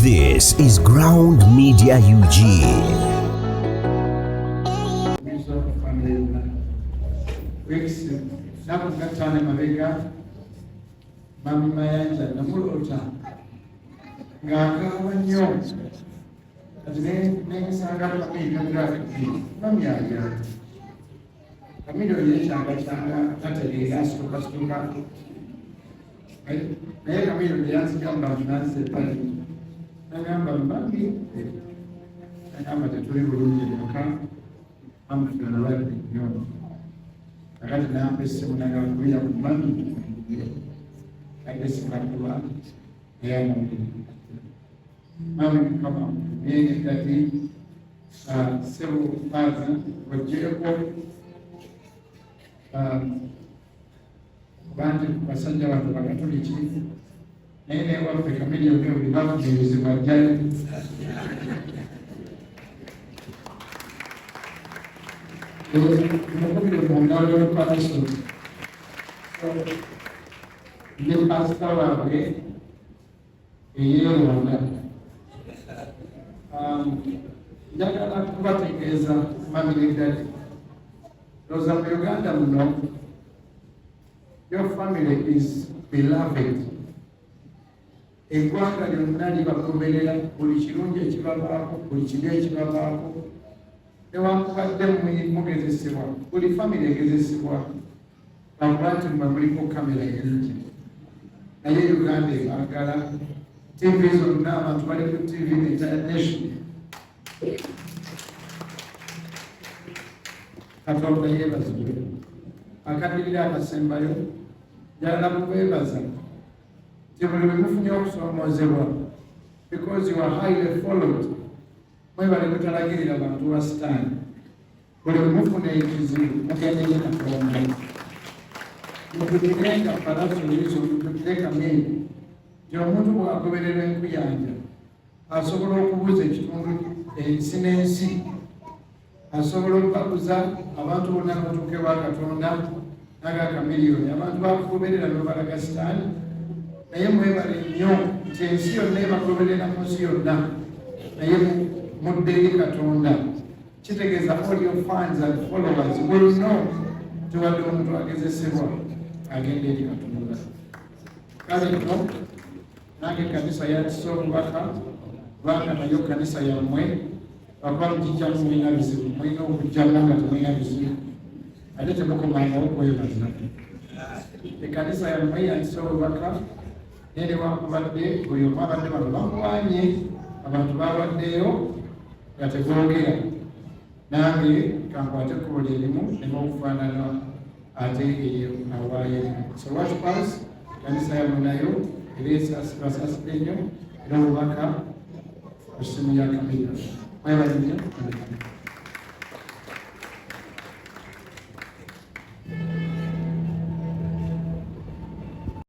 This is Ground Media UG. Nakukatana mabega mami mayanja namulota ngakawa nnyo kati nengisanga kamiro graphic mami yaja kamiro yekyanga kyanga tategeera asituka naye kamiro teyanzigamba ntinazepali nagamba mami nagamba tetuli bulungi muka amutunalwadde nnyo akati nampa essimu nagambira ku mami agesimakuba eyamubiri mami kama nenge kati several thousand wajjeko bantu basajja bantu bakatoliki naye newaffe kamiliyoni buli bakubirizibwa jjayo umukubiri mungalo y'olupalaso ne pasita waabwe ey'erwanda njagala kubategeeza family dadi loza mu Uganda muno your family is beloved eggwanga lyonna libagoberera buli kirungi ekibabaako buli kibi ekibabaako newankubadde mugezesebwa buli family egezesebwa bakuba nti mwe muliko kamera nyingi naye Uganda ebaagala TV zonna abantu bali ku TV international Katonda yeebazibwe akaddirira akasembayo njagala kubeebaza nti buli bwe mufunye okusoomoozebwa because you are highly followed mwebale kutalagirira bantu ba sitaani buli bwe mufuna ekizibu mugendeye Katonda mutugirenga parasolizo mutugireka miri nti omuntu bw'agobererwa enkuyanja asobola okubuuza ekitundu ensi n'ensi asobola okubaguza abantu bonna n'otuuke bwa Katonda n'agakamiliyoni abantu bakugoberera n'obalaga sitaani naye mwebale nnyo nti ensi yonna ebagoberera mu nsi yonna naye muddeyo Katonda kitegeeza all your fans and followers will know tuwadde omuntu agezesebwa agenda eri Katonda kale nno nange kanisa yatisa obubaka kubanga nayo kanisa yammwe bakuba mugijjamu mulina bizibu mulina okujjamu nga temulina bizibu ate temukomangawo kwebaza ekanisa yammwe yatisa obubaka naye newankubadde buli omu abadde bano bamuwanye abantu bawaddeyo nga tegoogera nange kankwate ekkubo lyerimu nemuokufaanana ate eyo awaayo so watchpals kanisa yammwe nayo basaasidde nnyo era obubaka ku ssimu ya kamera mwebale nnyo.